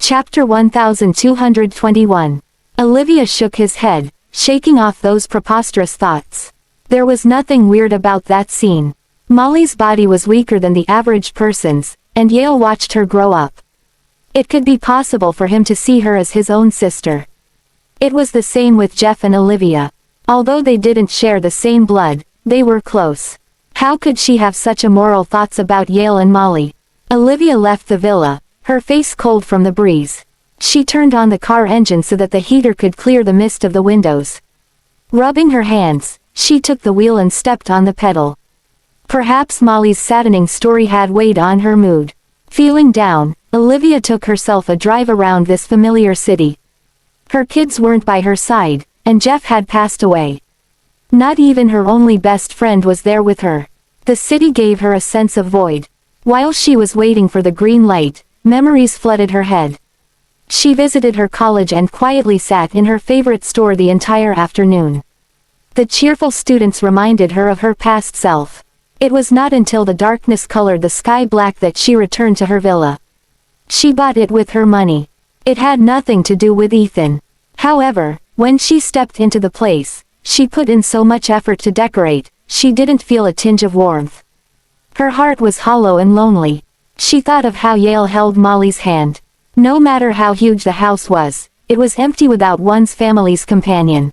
Chapter 1221. Olivia shook his head, shaking off those preposterous thoughts. There was nothing weird about that scene. Molly's body was weaker than the average person's, and Yale watched her grow up. It could be possible for him to see her as his own sister. It was the same with Jeff and Olivia. Although they didn't share the same blood, they were close. How could she have such immoral thoughts about Yale and Molly? Olivia left the villa, her face cold from the breeze. She turned on the car engine so that the heater could clear the mist of the windows. Rubbing her hands, she took the wheel and stepped on the pedal. Perhaps Molly's saddening story had weighed on her mood. Feeling down, Olivia took herself a drive around this familiar city. Her kids weren't by her side, and Jeff had passed away. Not even her only best friend was there with her. The city gave her a sense of void. While she was waiting for the green light, memories flooded her head. She visited her college and quietly sat in her favorite store the entire afternoon. The cheerful students reminded her of her past self. It was not until the darkness colored the sky black that she returned to her villa. She bought it with her money. It had nothing to do with Ethan. However, when she stepped into the place, she put in so much effort to decorate, she didn't feel a tinge of warmth. Her heart was hollow and lonely. She thought of how Yale held Molly's hand. No matter how huge the house was, it was empty without one's family's companion.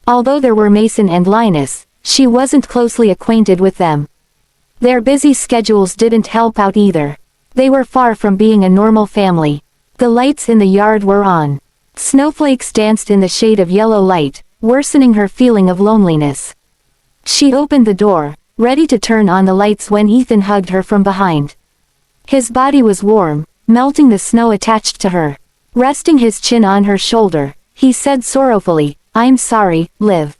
Although there were Mason and Linus, she wasn't closely acquainted with them. Their busy schedules didn't help out either. They were far from being a normal family. The lights in the yard were on. Snowflakes danced in the shade of yellow light, worsening her feeling of loneliness. She opened the door, ready to turn on the lights when Ethan hugged her from behind. His body was warm, melting the snow attached to her. Resting his chin on her shoulder, he said sorrowfully, "I'm sorry, Liv."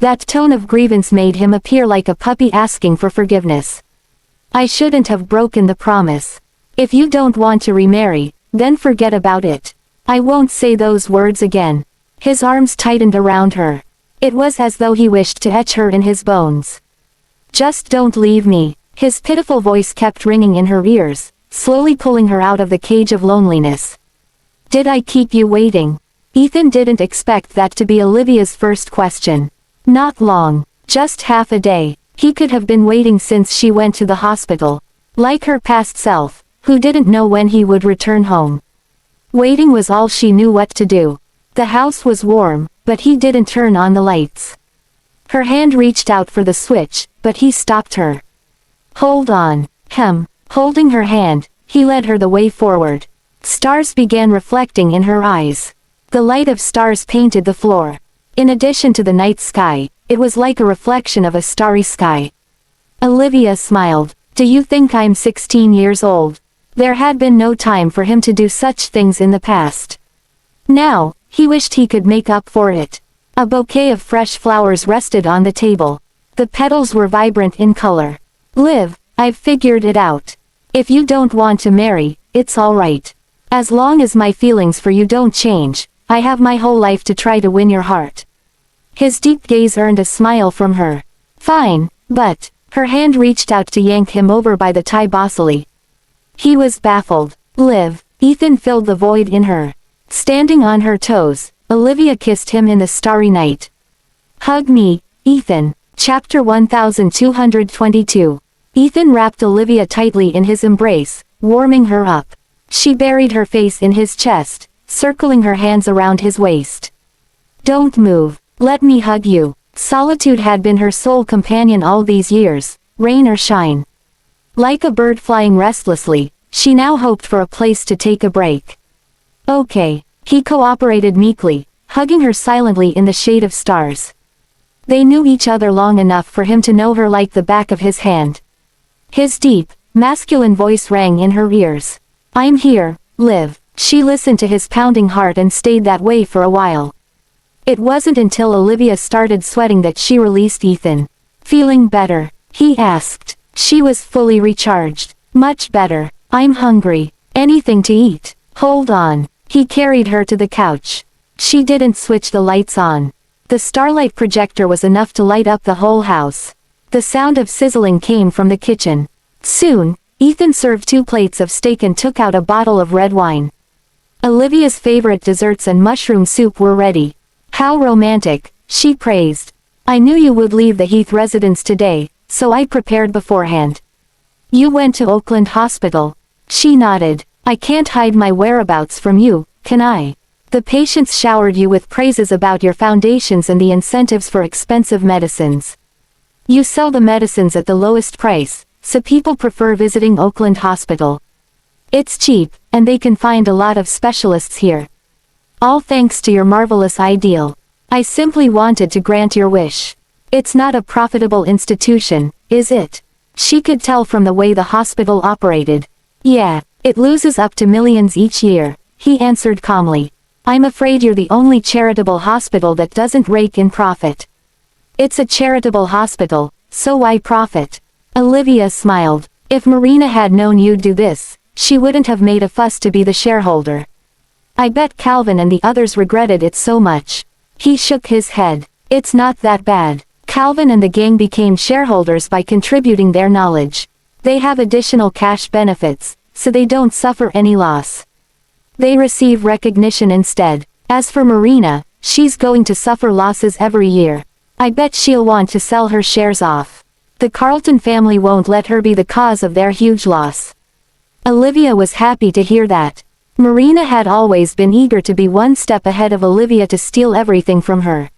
That tone of grievance made him appear like a puppy asking for forgiveness. "I shouldn't have broken the promise. If you don't want to remarry, then forget about it. I won't say those words again." His arms tightened around her. It was as though he wished to etch her in his bones. "Just don't leave me." His pitiful voice kept ringing in her ears, slowly pulling her out of the cage of loneliness. "Did I keep you waiting?" Ethan didn't expect that to be Olivia's first question. Not long, just half a day. He could have been waiting since she went to the hospital. Like her past self, who didn't know when he would return home. Waiting was all she knew what to do. The house was warm, but he didn't turn on the lights. Her hand reached out for the switch, but he stopped her. "Hold on." Holding her hand, he led her the way forward. Stars began reflecting in her eyes. The light of stars painted the floor. In addition to the night sky, it was like a reflection of a starry sky. Olivia smiled. "Do you think I'm 16 years old?" There had been no time for him to do such things in the past. Now, he wished he could make up for it. A bouquet of fresh flowers rested on the table. The petals were vibrant in color. "Liv, I've figured it out. If you don't want to marry, it's all right. As long as my feelings for you don't change, I have my whole life to try to win your heart." His deep gaze earned a smile from her. "Fine, but..." Her hand reached out to yank him over by the tie bossily. He was baffled. "Liv." Ethan filled the void in her. Standing on her toes, Olivia kissed him in the starry night. "Hug me, Ethan." Chapter 1222. Ethan wrapped Olivia tightly in his embrace, warming her up. She buried her face in his chest, circling her hands around his waist. "Don't move. Let me hug you." Solitude had been her sole companion all these years, rain or shine. Like a bird flying restlessly, she now hoped for a place to take a break. "Okay." He cooperated meekly, hugging her silently in the shade of stars. They knew each other long enough for him to know her like the back of his hand. His deep, masculine voice rang in her ears. "I'm here, Liv." She listened to his pounding heart and stayed that way for a while. It wasn't until Olivia started sweating that she released Ethan. "Feeling better?" he asked. She was fully recharged. "Much better. I'm hungry. Anything to eat?" "Hold on." He carried her to the couch. She didn't switch the lights on. The starlight projector was enough to light up the whole house. The sound of sizzling came from the kitchen. Soon, Ethan served 2 plates of steak and took out a bottle of red wine. Olivia's favorite desserts and mushroom soup were ready. How romantic, she praised. I knew you would leave the Heath residence today, so I prepared beforehand. You went to Oakland Hospital. She nodded. I can't hide my whereabouts from you, can I? The patients showered you with praises about your foundations and the incentives for expensive medicines. You sell the medicines at the lowest price, so people prefer visiting Oakland Hospital. It's cheap, and they can find a lot of specialists here. All thanks to your marvelous ideal. I simply wanted to grant your wish. It's not a profitable institution, is it? She could tell from the way the hospital operated. Yeah, it loses up to millions each year, he answered calmly. I'm afraid you're the only charitable hospital that doesn't rake in profit. It's a charitable hospital, so why profit? Olivia smiled. If Marina had known you'd do this, she wouldn't have made a fuss to be the shareholder. I bet Calvin and the others regretted it so much. He shook his head. It's not that bad. Calvin and the gang became shareholders by contributing their knowledge. They have additional cash benefits, so they don't suffer any loss. They receive recognition instead. As for Marina, she's going to suffer losses every year. I bet she'll want to sell her shares off. The Carlton family won't let her be the cause of their huge loss. Olivia was happy to hear that. Marina had always been eager to be one step ahead of Olivia to steal everything from her.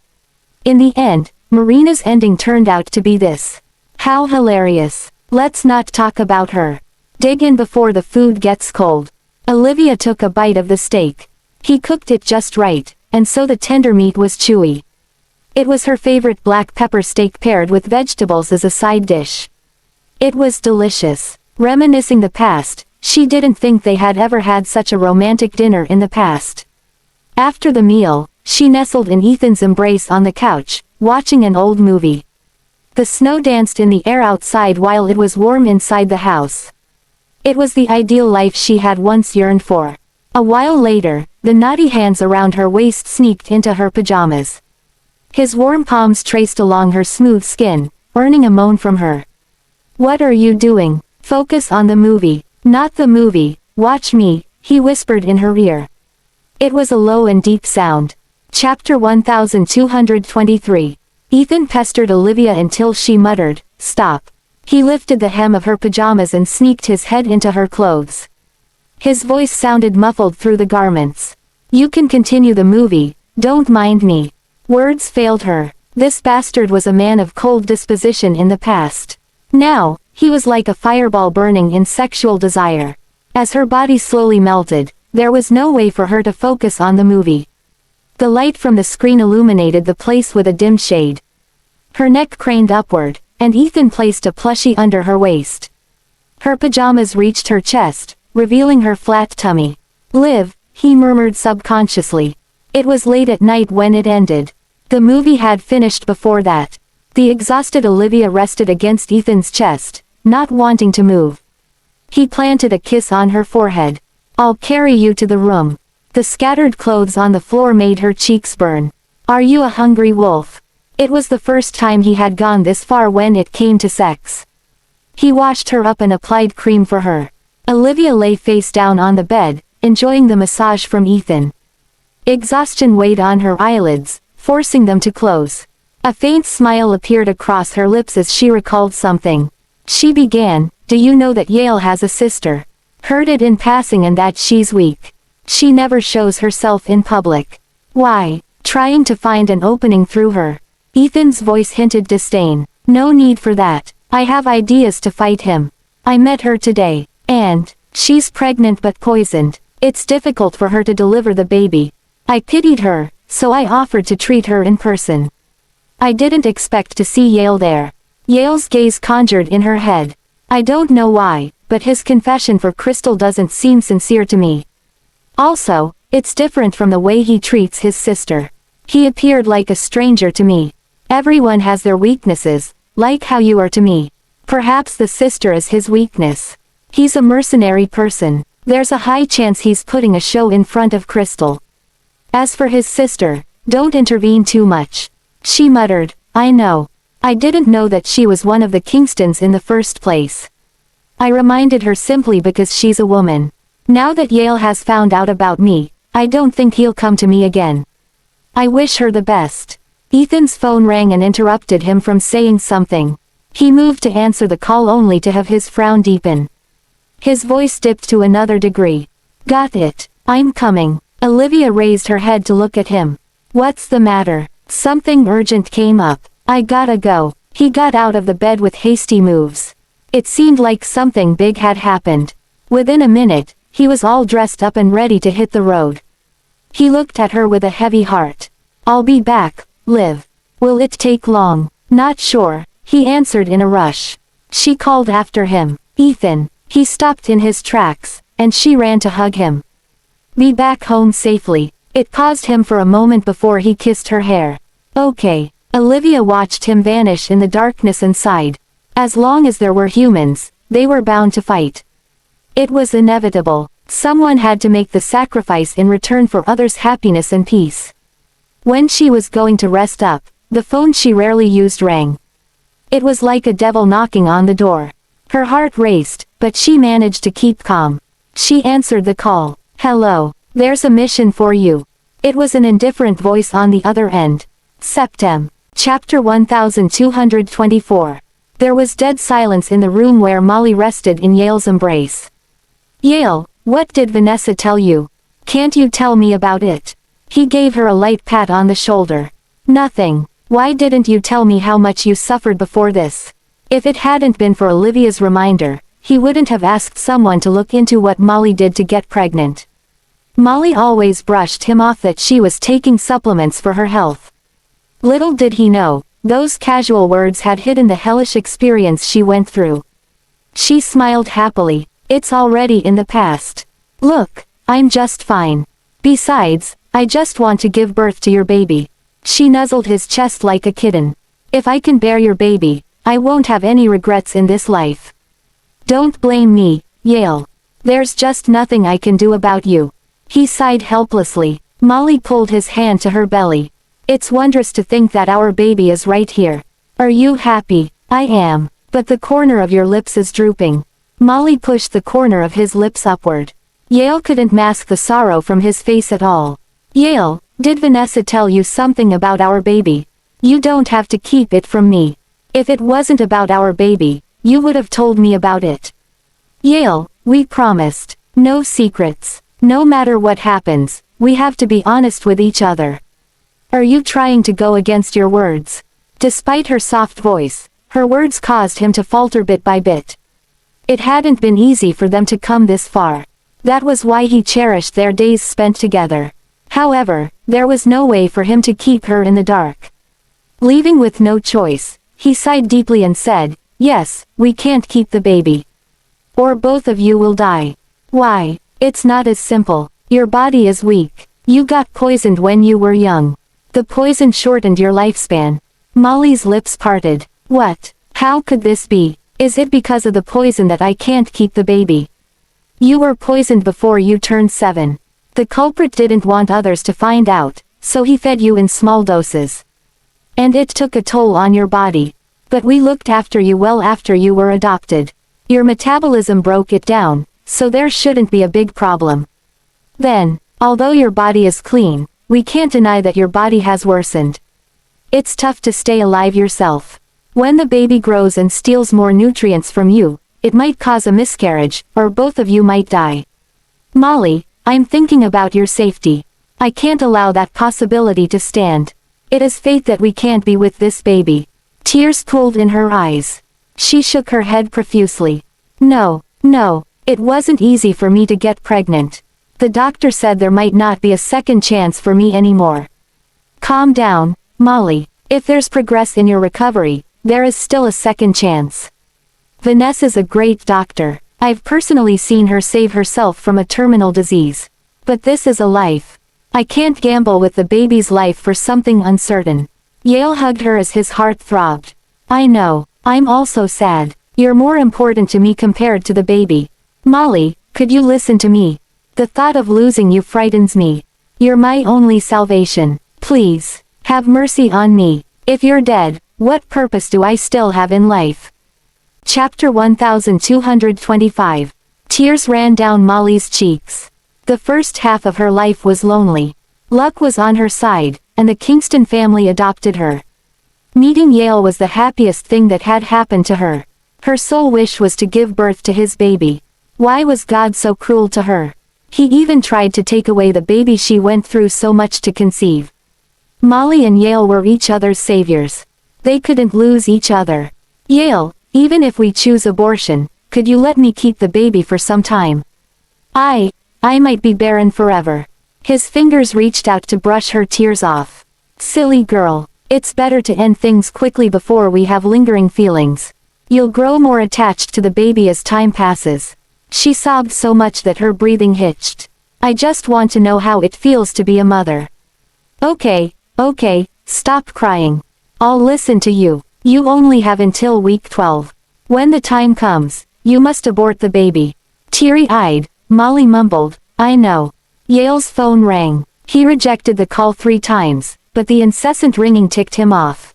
In the end, Marina's ending turned out to be this. How hilarious. Let's not talk about her. Dig in before the food gets cold. Olivia took a bite of the steak. He cooked it just right, and so the tender meat was chewy. It was her favorite black pepper steak paired with vegetables as a side dish. It was delicious. Reminiscing the past, she didn't think they had ever had such a romantic dinner in the past. After the meal, she nestled in Ethan's embrace on the couch, watching an old movie. The snow danced in the air outside while it was warm inside the house. It was the ideal life she had once yearned for. A while later, the naughty hands around her waist sneaked into her pajamas. His warm palms traced along her smooth skin, earning a moan from her. What are you doing? Focus on the movie. Not the movie, watch me, he whispered in her ear. It was a low and deep sound. Chapter 1223. Ethan pestered Olivia until she muttered, stop. He lifted the hem of her pajamas and sneaked his head into her clothes. His voice sounded muffled through the garments. You can continue the movie, don't mind me. Words failed her. This bastard was a man of cold disposition in the past. Now, he was like a fireball burning in sexual desire. As her body slowly melted, there was no way for her to focus on the movie. The light from the screen illuminated the place with a dim shade. Her neck craned upward, and Ethan placed a plushie under her waist. Her pajamas reached her chest, revealing her flat tummy. Liv, he murmured subconsciously. It was late at night when it ended. The movie had finished before that. The exhausted Olivia rested against Ethan's chest, not wanting to move. He planted a kiss on her forehead. I'll carry you to the room. The scattered clothes on the floor made her cheeks burn. Are you a hungry wolf? It was the first time he had gone this far when it came to sex. He washed her up and applied cream for her. Olivia lay face down on the bed, enjoying the massage from Ethan. Exhaustion weighed on her eyelids, forcing them to close. A faint smile appeared across her lips as she recalled something. She began, do you know that Yale has a sister? Heard it in passing and that she's weak. She never shows herself in public. Why? Trying to find an opening through her. Ethan's voice hinted disdain. No need for that. I have ideas to fight him. I met her today. And, she's pregnant but poisoned. It's difficult for her to deliver the baby. I pitied her, so I offered to treat her in person. I didn't expect to see Yale there. Yale's gaze conjured in her head. I don't know why, but his confession for Crystal doesn't seem sincere to me. Also, it's different from the way he treats his sister. He appeared like a stranger to me. Everyone has their weaknesses, like how you are to me. Perhaps the sister is his weakness. He's a mercenary person. There's a high chance he's putting a show in front of Crystal. As for his sister, don't intervene too much. She muttered, I know. I didn't know that she was one of the Kingstons in the first place. I reminded her simply because she's a woman. Now that Yale has found out about me, I don't think he'll come to me again. I wish her the best. Ethan's phone rang and interrupted him from saying something. He moved to answer the call only to have his frown deepen. His voice dipped to another degree. Got it. I'm coming. Olivia raised her head to look at him. What's the matter? Something urgent came up. I gotta go. He got out of the bed with hasty moves. It seemed like something big had happened. Within a minute, he was all dressed up and ready to hit the road. He looked at her with a heavy heart. I'll be back, Liv. Will it take long? Not sure, he answered in a rush. She called after him. Ethan. He stopped in his tracks, and she ran to hug him. Be back home safely. It paused him for a moment before he kissed her hair. Okay. Olivia watched him vanish in the darkness and sighed. As long as there were humans, they were bound to fight. It was inevitable. Someone had to make the sacrifice in return for others' happiness and peace. When she was going to rest up, the phone she rarely used rang. It was like a devil knocking on the door. Her heart raced, but she managed to keep calm. She answered the call. Hello. There's a mission for you. It was an indifferent voice on the other end. Septem. Chapter 1224. There was dead silence in the room where Molly rested in Yale's embrace. Yale, what did Vanessa tell you? Can't you tell me about it? He gave her a light pat on the shoulder. Nothing. Why didn't you tell me how much you suffered before this? If it hadn't been for Olivia's reminder, he wouldn't have asked someone to look into what Molly did to get pregnant. Molly always brushed him off that she was taking supplements for her health. Little did he know, those casual words had hidden the hellish experience she went through. She smiled happily. It's already in the past. Look, I'm just fine. Besides, I just want to give birth to your baby. She nuzzled his chest like a kitten. If I can bear your baby, I won't have any regrets in this life. Don't blame me, Yale. There's just nothing I can do about you. He sighed helplessly. Molly pulled his hand to her belly. It's wondrous to think that our baby is right here. Are you happy? I am. But the corner of your lips is drooping. Molly pushed the corner of his lips upward. Yale couldn't mask the sorrow from his face at all. Yale, did Vanessa tell you something about our baby? You don't have to keep it from me. If it wasn't about our baby, you would have told me about it. Yale, we promised. No secrets. No matter what happens, we have to be honest with each other. Are you trying to go against your words? Despite her soft voice, her words caused him to falter bit by bit. It hadn't been easy for them to come this far. That was why he cherished their days spent together. However, there was no way for him to keep her in the dark. Leaving with no choice, he sighed deeply and said, yes, we can't keep the baby. Or both of you will die. Why? It's not as simple. Your body is weak. You got poisoned when you were young. The poison shortened your lifespan. Molly's lips parted. What? How could this be? Is it because of the poison that I can't keep the baby? You were poisoned before you turned 7. The culprit didn't want others to find out, so he fed you in small doses. And it took a toll on your body. But we looked after you well after you were adopted. Your metabolism broke it down, so there shouldn't be a big problem. Then, although your body is clean, we can't deny that your body has worsened. It's tough to stay alive yourself. When the baby grows and steals more nutrients from you, it might cause a miscarriage, or both of you might die. Molly, I'm thinking about your safety. I can't allow that possibility to stand. It is fate that we can't be with this baby. Tears pooled in her eyes. She shook her head profusely. No, it wasn't easy for me to get pregnant. The doctor said there might not be a second chance for me anymore. Calm down, Molly. If there's progress in your recovery, there is still a second chance. Vanessa's a great doctor. I've personally seen her save herself from a terminal disease. But this is a life. I can't gamble with the baby's life for something uncertain. Yale hugged her as his heart throbbed. I know, I'm also sad. You're more important to me compared to the baby. Molly, could you listen to me? The thought of losing you frightens me. You're my only salvation. Please, have mercy on me. If you're dead, what purpose do I still have in life? Chapter 1225. Tears ran down Molly's cheeks. The first half of her life was lonely. Luck was on her side, and the Kingston family adopted her. Meeting Yale was the happiest thing that had happened to her. Her sole wish was to give birth to his baby. Why was God so cruel to her? He even tried to take away the baby she went through so much to conceive. Molly and Yale were each other's saviors. They couldn't lose each other. Yale, even if we choose abortion, could you let me keep the baby for some time? I might be barren forever. His fingers reached out to brush her tears off. Silly girl. It's better to end things quickly before we have lingering feelings. You'll grow more attached to the baby as time passes. She sobbed so much that her breathing hitched. I just want to know how it feels to be a mother. Okay, stop crying. I'll listen to you. You only have until week 12. When the time comes, you must abort the baby. Teary-eyed, Molly mumbled, I know. Yale's phone rang. He rejected the call 3 times, but the incessant ringing ticked him off.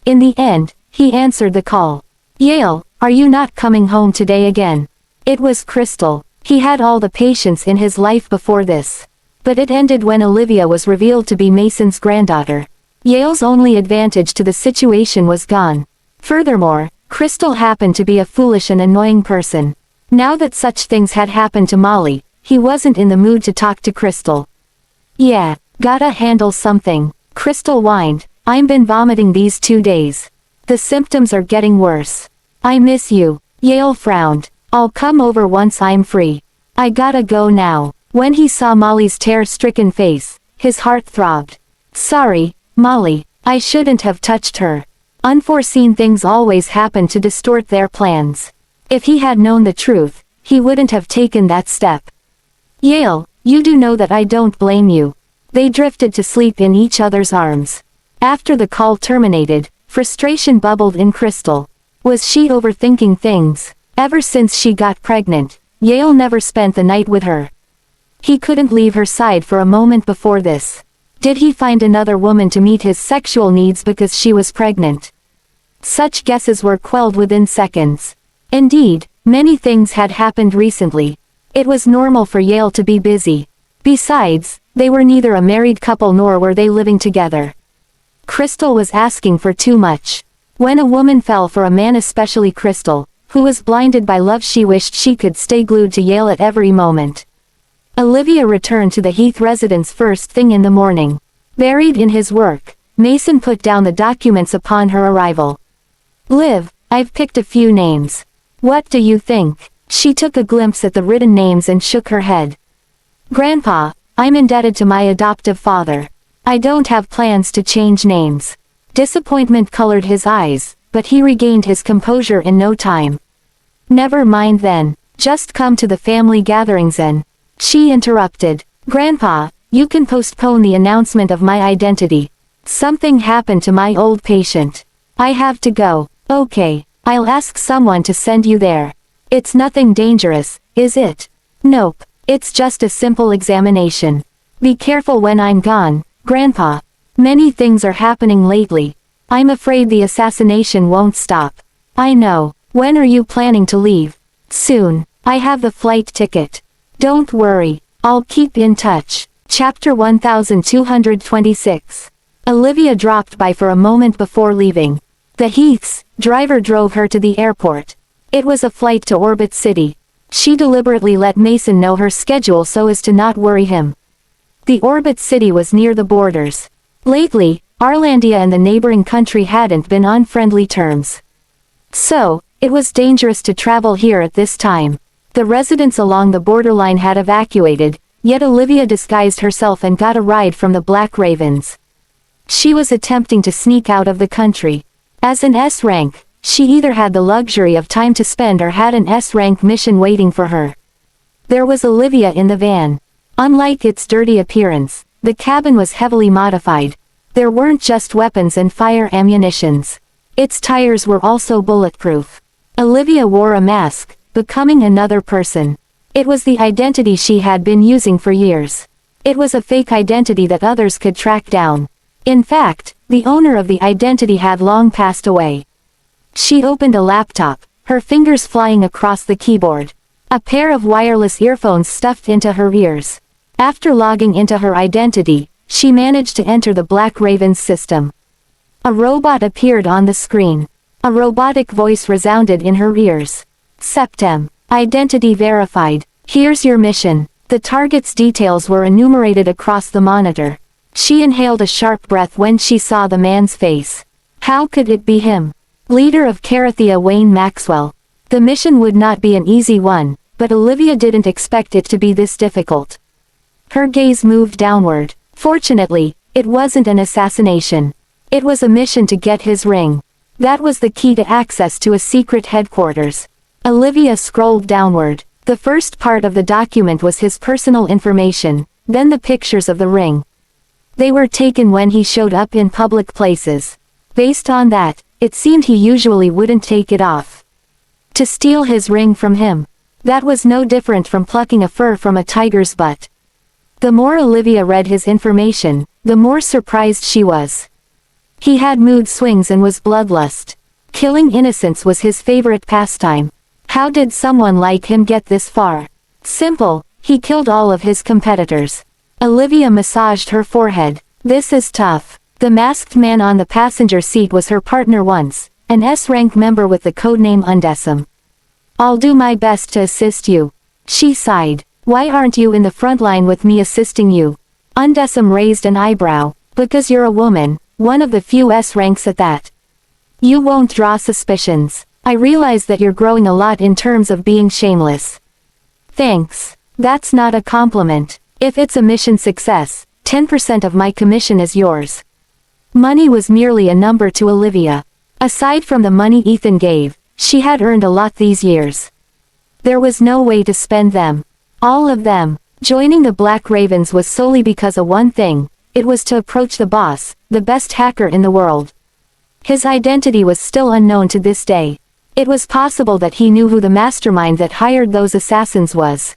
In the end, he answered the call. Yale, are you not coming home today again? It was Crystal. He had all the patience in his life before this. But it ended when Olivia was revealed to be Mason's granddaughter. Yale's only advantage to the situation was gone. Furthermore, Crystal happened to be a foolish and annoying person. Now that such things had happened to Molly, he wasn't in the mood to talk to Crystal. Yeah, gotta handle something. Crystal whined, I've been vomiting these 2 days. The symptoms are getting worse. I miss you. Yale frowned. I'll come over once I'm free. I gotta go now. When he saw Molly's tear-stricken face, his heart throbbed. Sorry, Molly, I shouldn't have touched her. Unforeseen things always happen to distort their plans. If he had known the truth, he wouldn't have taken that step. Yale, you do know that I don't blame you. They drifted to sleep in each other's arms. After the call terminated, frustration bubbled in Crystal. Was she overthinking things? Ever since she got pregnant, Yale never spent the night with her. He couldn't leave her side for a moment before this. Did he find another woman to meet his sexual needs because she was pregnant? Such guesses were quelled within seconds. Indeed, many things had happened recently. It was normal for Yale to be busy. Besides, they were neither a married couple nor were they living together. Crystal was asking for too much. When a woman fell for a man, especially Crystal, who was blinded by love, she wished she could stay glued to Yale at every moment. Olivia returned to the Heath residence first thing in the morning. Buried in his work, Mason put down the documents upon her arrival. Liv, I've picked a few names. What do you think? She took a glimpse at the written names and shook her head. Grandpa, I'm indebted to my adoptive father. I don't have plans to change names. Disappointment colored his eyes, but he regained his composure in no time. Never mind then, just come to the family gatherings and... She interrupted. Grandpa, you can postpone the announcement of my identity. Something happened to my old patient. I have to go. Okay, I'll ask someone to send you there. It's nothing dangerous, is it? Nope, it's just a simple examination. Be careful when I'm gone, Grandpa. Many things are happening lately. I'm afraid the assassination won't stop. I know. When are you planning to leave? Soon. I have the flight ticket. Don't worry. I'll keep in touch. Chapter 1226. Olivia dropped by for a moment before leaving. The Heath's driver drove her to the airport. It was a flight to Orbit City. She deliberately let Mason know her schedule so as to not worry him. The Orbit City was near the borders. Lately, Arlandia and the neighboring country hadn't been on friendly terms. So, it was dangerous to travel here at this time. The residents along the borderline had evacuated, yet Olivia disguised herself and got a ride from the Black Ravens. She was attempting to sneak out of the country. As an S-rank, she either had the luxury of time to spend or had an S-rank mission waiting for her. There was Olivia in the van. Unlike its dirty appearance, the cabin was heavily modified. There weren't just weapons and fire ammunitions. Its tires were also bulletproof. Olivia wore a mask, becoming another person. It was the identity she had been using for years. It was a fake identity that others could track down. In fact, the owner of the identity had long passed away. She opened a laptop, her fingers flying across the keyboard. A pair of wireless earphones stuffed into her ears. After logging into her identity, she managed to enter the Black Raven's system. A robot appeared on the screen. A robotic voice resounded in her ears. Septem. Identity verified. Here's your mission. The target's details were enumerated across the monitor. She inhaled a sharp breath when she saw the man's face. How could it be him? Leader of Carathea, Wayne Maxwell. The mission would not be an easy one, but Olivia didn't expect it to be this difficult. Her gaze moved downward. Fortunately, it wasn't an assassination. It was a mission to get his ring. That was the key to access to a secret headquarters. Olivia scrolled downward. The first part of the document was his personal information, then the pictures of the ring. They were taken when he showed up in public places. Based on that, it seemed he usually wouldn't take it off. To steal his ring from him. That was no different from plucking a fur from a tiger's butt. The more Olivia read his information, the more surprised she was. He had mood swings and was bloodlust. Killing innocents was his favorite pastime. How did someone like him get this far? Simple, he killed all of his competitors. Olivia massaged her forehead. This is tough. The masked man on the passenger seat was her partner once, an S-rank member with the codename Undecim. I'll do my best to assist you. She sighed. Why aren't you in the front line with me assisting you? Undecim raised an eyebrow. Because you're a woman, one of the few S-ranks at that. You won't draw suspicions. I realize that you're growing a lot in terms of being shameless. Thanks. That's not a compliment. If it's a mission success, 10% of my commission is yours. Money was merely a number to Olivia. Aside from the money Ethan gave, she had earned a lot these years. There was no way to spend them. All of them. Joining the Black Ravens was solely because of one thing. It was to approach the boss, the best hacker in the world. His identity was still unknown to this day. It was possible that he knew who the mastermind that hired those assassins was.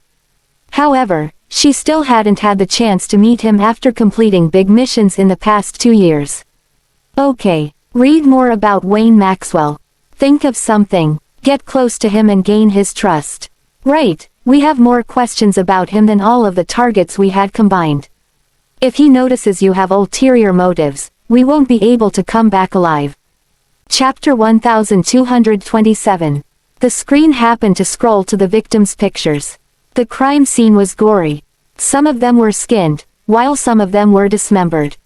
However, she still hadn't had the chance to meet him after completing big missions in the past 2 years. Okay, read more about Wayne Maxwell. Think of something, get close to him and gain his trust. Right, we have more questions about him than all of the targets we had combined. If he notices you have ulterior motives, we won't be able to come back alive. Chapter 1227. The screen happened to scroll to the victims' pictures. The crime scene was gory. Some of them were skinned, while some of them were dismembered.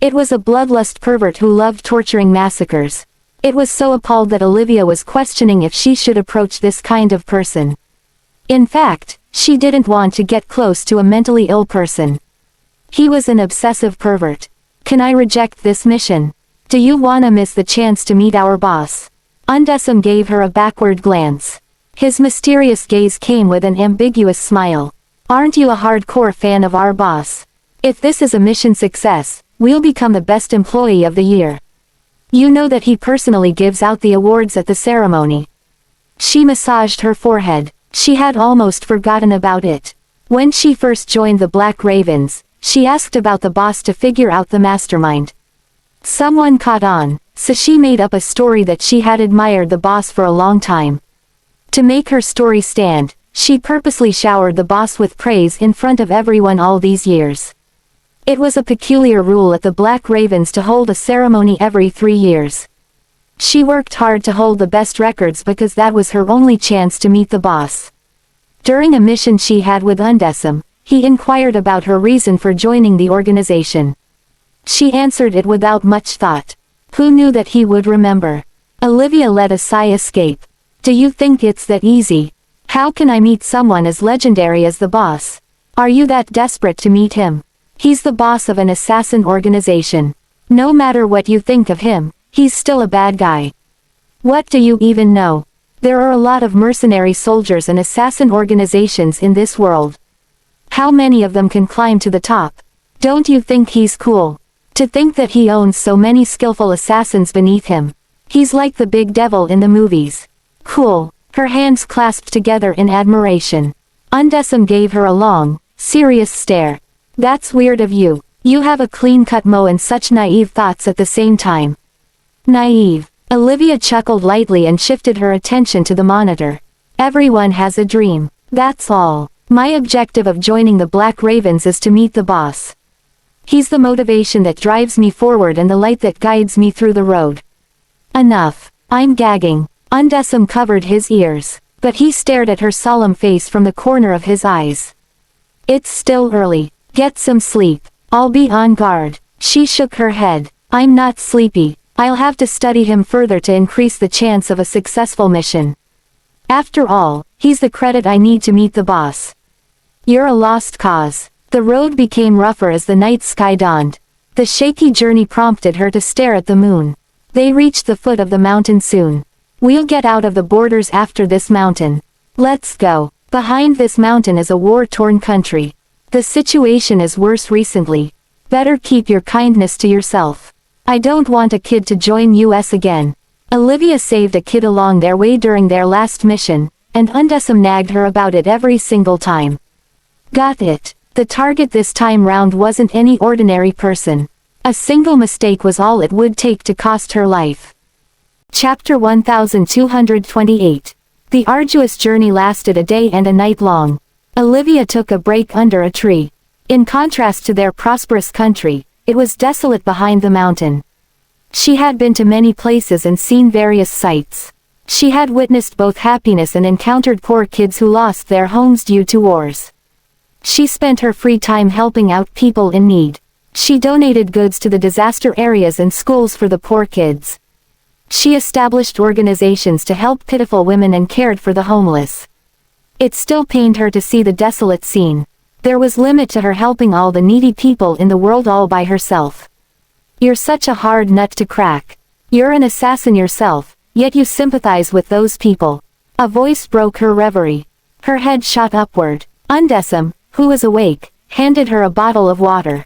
It was a bloodlust pervert who loved torturing massacres. It was so appalled that Olivia was questioning if she should approach this kind of person. In fact, she didn't want to get close to a mentally ill person. He was an obsessive pervert. Can I reject this mission? Do you wanna miss the chance to meet our boss? Undecim gave her a backward glance. His mysterious gaze came with an ambiguous smile. Aren't you a hardcore fan of our boss? If this is a mission success, we'll become the best employee of the year. You know that he personally gives out the awards at the ceremony. She massaged her forehead. She had almost forgotten about it. When she first joined the Black Ravens, she asked about the boss to figure out the mastermind. Someone caught on, so she made up a story that she had admired the boss for a long time. To make her story stand, she purposely showered the boss with praise in front of everyone all these years. It was a peculiar rule at the Black Ravens to hold a ceremony every 3 years. She worked hard to hold the best records because that was her only chance to meet the boss. During a mission she had with Undecim, he inquired about her reason for joining the organization. She answered it without much thought. Who knew that he would remember? Olivia let a sigh escape. Do you think it's that easy? How can I meet someone as legendary as the boss? Are you that desperate to meet him? He's the boss of an assassin organization. No matter what you think of him, he's still a bad guy. What do you even know? There are a lot of mercenary soldiers and assassin organizations in this world. How many of them can climb to the top? Don't you think he's cool? To think that he owns so many skillful assassins beneath him. He's like the big devil in the movies. Cool. Her hands clasped together in admiration. Undecim gave her a long, serious stare. That's weird of you. You have a clean-cut mo and such naive thoughts at the same time. Naive. Olivia chuckled lightly and shifted her attention to the monitor. Everyone has a dream. That's all. My objective of joining the Black Ravens is to meet the boss. He's the motivation that drives me forward and the light that guides me through the road. Enough. I'm gagging. Undecim covered his ears, but he stared at her solemn face from the corner of his eyes. It's still early. Get some sleep. I'll be on guard. She shook her head. I'm not sleepy. I'll have to study him further to increase the chance of a successful mission. After all, he's the credit I need to meet the boss. You're a lost cause. The road became rougher as the night sky dawned. The shaky journey prompted her to stare at the moon. They reached the foot of the mountain soon. We'll get out of the borders after this mountain. Let's go. Behind this mountain is a war-torn country. The situation is worse recently. Better keep your kindness to yourself. I don't want a kid to join us again. Olivia saved a kid along their way during their last mission, and Undecim nagged her about it every single time. Got it. The target this time round wasn't any ordinary person. A single mistake was all it would take to cost her life. Chapter 1228. The arduous journey lasted a day and a night long. Olivia took a break under a tree. In contrast to their prosperous country, it was desolate behind the mountain. She had been to many places and seen various sights. She had witnessed both happiness and encountered poor kids who lost their homes due to wars. She spent her free time helping out people in need. She donated goods to the disaster areas and schools for the poor kids. She established organizations to help pitiful women and cared for the homeless. It still pained her to see the desolate scene. There was limit to her helping all the needy people in the world all by herself. You're such a hard nut to crack. You're an assassin yourself, yet you sympathize with those people. A voice broke her reverie. Her head shot upward. Undecim, who was awake, handed her a bottle of water.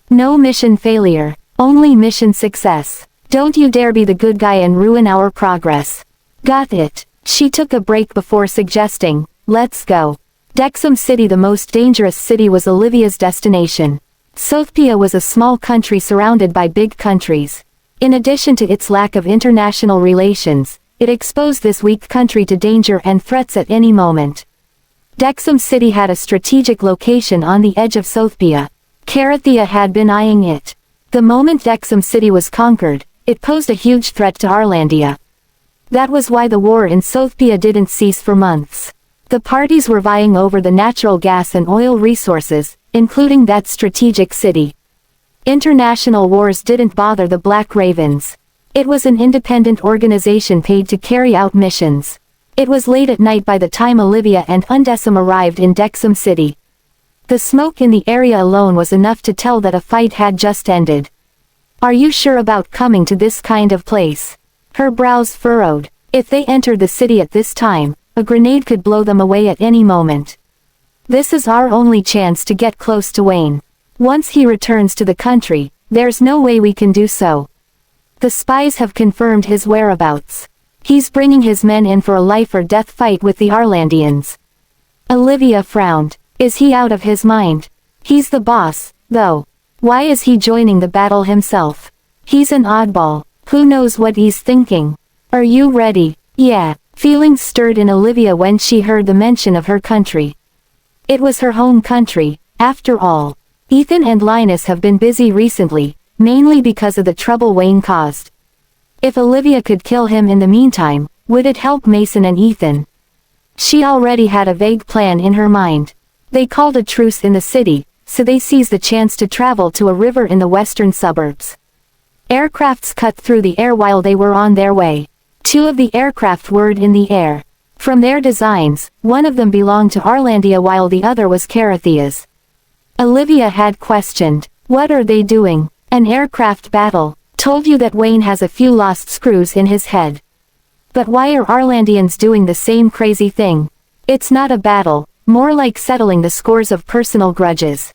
No mission failure, only mission success. Don't you dare be the good guy and ruin our progress. Got it. She took a break before suggesting, let's go. Dexum City, the most dangerous city, was Olivia's destination. Sothpia was a small country surrounded by big countries. In addition to its lack of international relations, it exposed this weak country to danger and threats at any moment. Dexum City had a strategic location on the edge of Sothpia. Carathea had been eyeing it. The moment Dexum City was conquered, it posed a huge threat to Arlandia. That was why the war in Sothpia didn't cease for months. The parties were vying over the natural gas and oil resources, including that strategic city. International wars didn't bother the Black Ravens. It was an independent organization paid to carry out missions. It was late at night by the time Olivia and Undecim arrived in Dexum City. The smoke in the area alone was enough to tell that a fight had just ended. Are you sure about coming to this kind of place? Her brows furrowed. If they entered the city at this time, a grenade could blow them away at any moment. This is our only chance to get close to Wayne. Once he returns to the country, there's no way we can do so. The spies have confirmed his whereabouts. He's bringing his men in for a life or death fight with the Arlandians. Olivia frowned. Is he out of his mind? He's the boss, though. Why is he joining the battle himself? He's an oddball. Who knows what he's thinking? Are you ready? Yeah. Feelings stirred in Olivia when she heard the mention of her country. It was her home country, after all. Ethan and Linus have been busy recently, mainly because of the trouble Wayne caused. If Olivia could kill him in the meantime, would it help Mason and Ethan? She already had a vague plan in her mind. They called a truce in the city, so they seized the chance to travel to a river in the western suburbs. Aircrafts cut through the air while they were on their way. Two of the aircraft were in the air. From their designs, one of them belonged to Arlandia while the other was Carathea's. Olivia had questioned, what are they doing? An aircraft battle. Told you that Wayne has a few lost screws in his head. But why are Arlandians doing the same crazy thing? It's not a battle, more like settling the scores of personal grudges.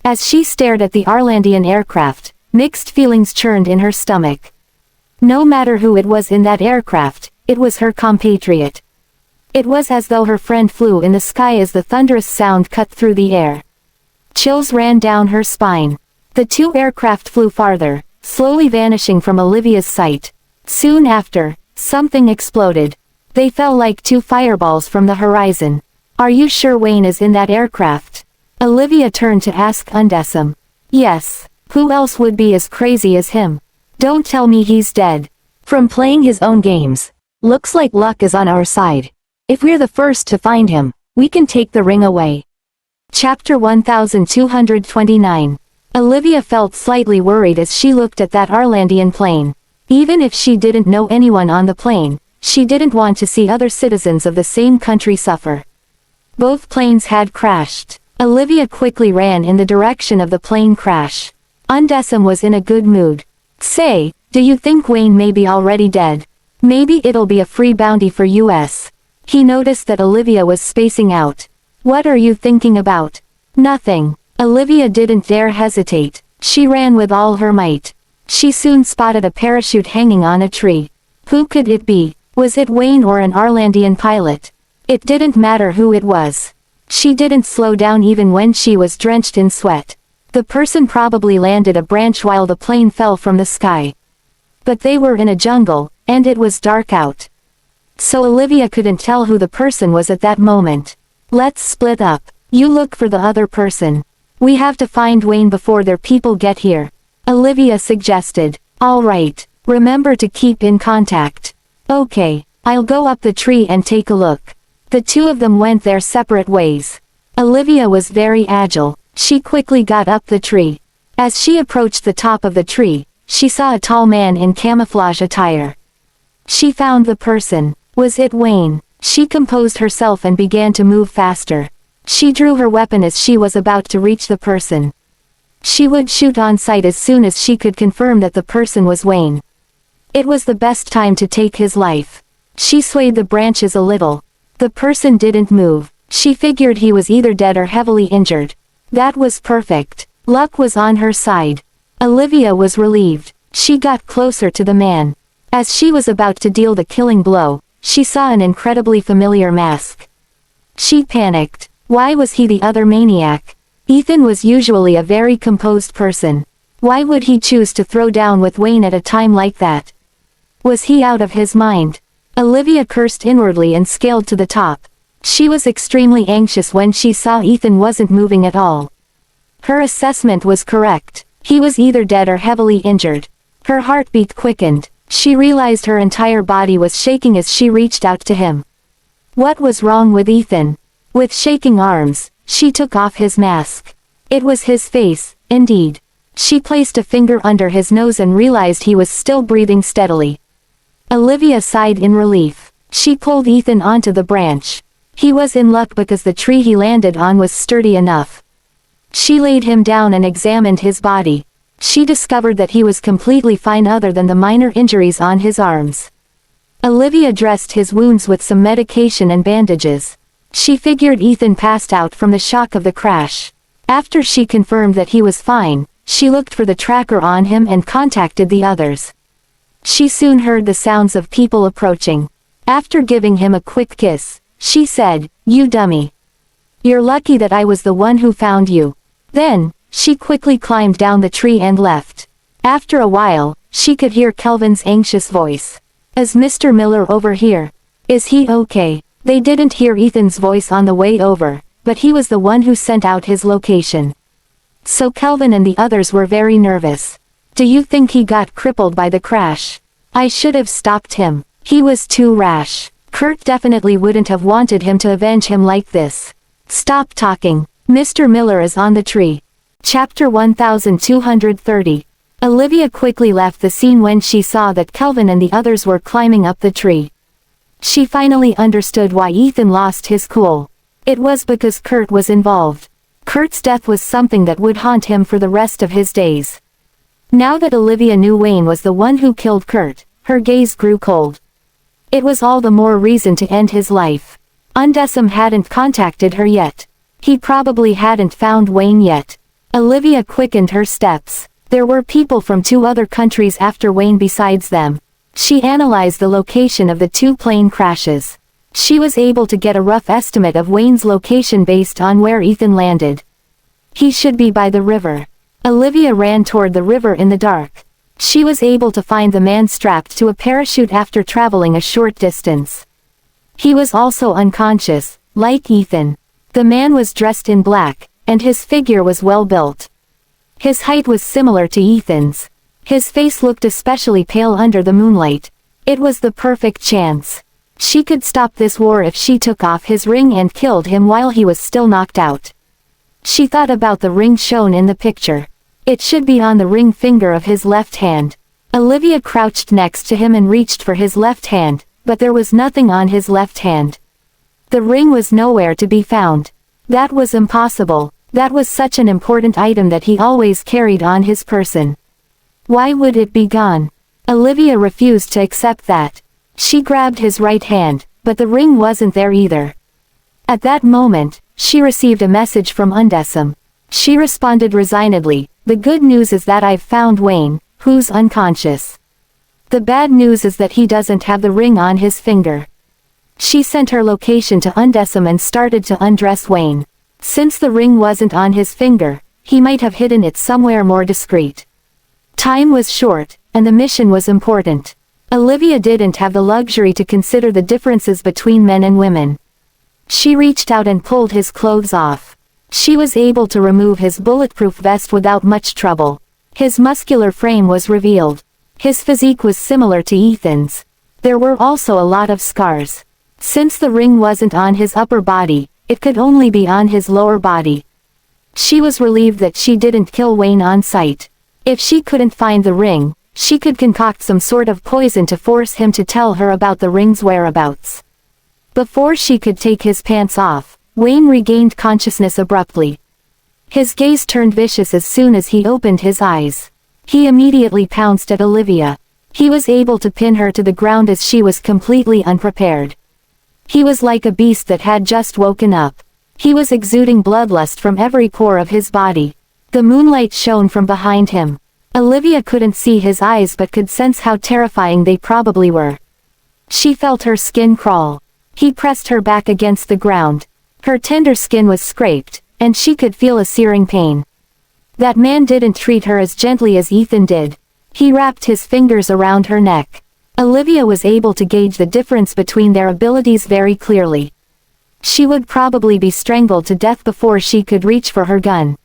As she stared at the Arlandian aircraft, mixed feelings churned in her stomach. No matter who it was in that aircraft, it was her compatriot. It was as though her friend flew in the sky as the thunderous sound cut through the air. Chills ran down her spine. The two aircraft flew farther, slowly vanishing from Olivia's sight. Soon after, something exploded. They fell like two fireballs from the horizon. Are you sure Wayne is in that aircraft? Olivia turned to ask Undecim. Yes. Who else would be as crazy as him? Don't tell me he's dead. From playing his own games. Looks like luck is on our side. If we're the first to find him, we can take the ring away. Chapter 1229. Olivia felt slightly worried as she looked at that Arlandian plane. Even if she didn't know anyone on the plane, she didn't want to see other citizens of the same country suffer. Both planes had crashed. Olivia quickly ran in the direction of the plane crash. Undecim was in a good mood. Say, do you think Wayne may be already dead? Maybe it'll be a free bounty for us. He noticed that Olivia was spacing out. What are you thinking about? Nothing. Olivia didn't dare hesitate. She ran with all her might. She soon spotted a parachute hanging on a tree. Who could it be? Was it Wayne or an Arlandian pilot? It didn't matter who it was. She didn't slow down even when she was drenched in sweat. The person probably landed a branch while the plane fell from the sky. But they were in a jungle, and it was dark out. So Olivia couldn't tell who the person was at that moment. Let's split up. You look for the other person. We have to find Wayne before their people get here. Olivia suggested. All right. Remember to keep in contact. Okay. I'll go up the tree and take a look. The two of them went their separate ways. Olivia was very agile. She quickly got up the tree. As she approached the top of the tree, she saw a tall man in camouflage attire. She found the person. Was it Wayne? She composed herself and began to move faster. She drew her weapon as she was about to reach the person. She would shoot on sight as soon as she could confirm that the person was Wayne. It was the best time to take his life. She swayed the branches a little. The person didn't move. She figured he was either dead or heavily injured. That was perfect. Luck was on her side. Olivia was relieved. She got closer to the man. As she was about to deal the killing blow, she saw an incredibly familiar mask. She panicked. Why was he the other maniac? Ethan was usually a very composed person. Why would he choose to throw down with Wayne at a time like that? Was he out of his mind? Olivia cursed inwardly and scaled to the top. She was extremely anxious when she saw Ethan wasn't moving at all. Her assessment was correct. He was either dead or heavily injured. Her heartbeat quickened. She realized her entire body was shaking as she reached out to him. What was wrong with Ethan? With shaking arms, she took off his mask. It was his face, indeed. She placed a finger under his nose and realized he was still breathing steadily. Olivia sighed in relief. She pulled Ethan onto the branch. He was in luck because the tree he landed on was sturdy enough. She laid him down and examined his body. She discovered that he was completely fine other than the minor injuries on his arms. Olivia dressed his wounds with some medication and bandages. She figured Ethan passed out from the shock of the crash. After she confirmed that he was fine, she looked for the tracker on him and contacted the others. She soon heard the sounds of people approaching. After giving him a quick kiss, she said, "You dummy. You're lucky that I was the one who found you." Then, she quickly climbed down the tree and left. After a while, she could hear Kelvin's anxious voice. "Is Mr. Miller over here? Is he okay?" They didn't hear Ethan's voice on the way over, but he was the one who sent out his location. So Kelvin and the others were very nervous. "Do you think he got crippled by the crash? I should have stopped him. He was too rash. Kurt definitely wouldn't have wanted him to avenge him like this." "Stop talking. Mr. Miller is on the tree." Chapter 1230. Olivia quickly left the scene when she saw that Kelvin and the others were climbing up the tree. She finally understood why Ethan lost his cool. It was because Kurt was involved. Kurt's death was something that would haunt him for the rest of his days. Now that Olivia knew Wayne was the one who killed Kurt, her gaze grew cold. It was all the more reason to end his life. Undecim hadn't contacted her yet. He probably hadn't found Wayne yet. Olivia quickened her steps. There were people from 2 other countries after Wayne besides them. She analyzed the location of the 2 plane crashes. She was able to get a rough estimate of Wayne's location based on where Ethan landed. He should be by the river. Olivia ran toward the river in the dark. She was able to find the man strapped to a parachute after traveling a short distance. He was also unconscious, like Ethan. The man was dressed in black, and his figure was well built. His height was similar to Ethan's. His face looked especially pale under the moonlight. It was the perfect chance. She could stop this war if she took off his ring and killed him while he was still knocked out. She thought about the ring shown in the picture. It should be on the ring finger of his left hand. Olivia crouched next to him and reached for his left hand, but there was nothing on his left hand. The ring was nowhere to be found. That was impossible. That was such an important item that he always carried on his person. Why would it be gone? Olivia refused to accept that. She grabbed his right hand, but the ring wasn't there either. At that moment, she received a message from Undecim. She responded resignedly, "The good news is that I've found Wayne, who's unconscious. The bad news is that he doesn't have the ring on his finger." She sent her location to Undecim and started to undress Wayne. Since the ring wasn't on his finger, he might have hidden it somewhere more discreet. Time was short, and the mission was important. Olivia didn't have the luxury to consider the differences between men and women. She reached out and pulled his clothes off. She was able to remove his bulletproof vest without much trouble. His muscular frame was revealed. His physique was similar to Ethan's. There were also a lot of scars. Since the ring wasn't on his upper body, it could only be on his lower body. She was relieved that she didn't kill Wayne on sight. If she couldn't find the ring, she could concoct some sort of poison to force him to tell her about the ring's whereabouts. Before she could take his pants off, Wayne regained consciousness abruptly. His gaze turned vicious as soon as he opened his eyes. He immediately pounced at Olivia. He was able to pin her to the ground as she was completely unprepared. He was like a beast that had just woken up. He was exuding bloodlust from every pore of his body. The moonlight shone from behind him. Olivia couldn't see his eyes but could sense how terrifying they probably were. She felt her skin crawl. He pressed her back against the ground. Her tender skin was scraped, and she could feel a searing pain. That man didn't treat her as gently as Ethan did. He wrapped his fingers around her neck. Olivia was able to gauge the difference between their abilities very clearly. She would probably be strangled to death before she could reach for her gun.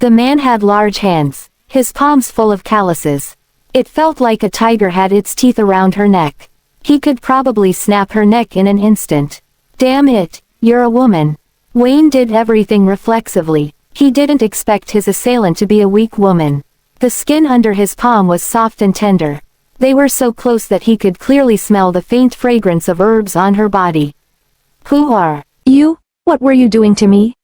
The man had large hands, his palms full of calluses. It felt like a tiger had its teeth around her neck. He could probably snap her neck in an instant. "Damn it, you're a woman." Wayne did everything reflexively. He didn't expect his assailant to be a weak woman. The skin under his palm was soft and tender. They were so close that he could clearly smell the faint fragrance of herbs on her body. "Who are you? What were you doing to me?"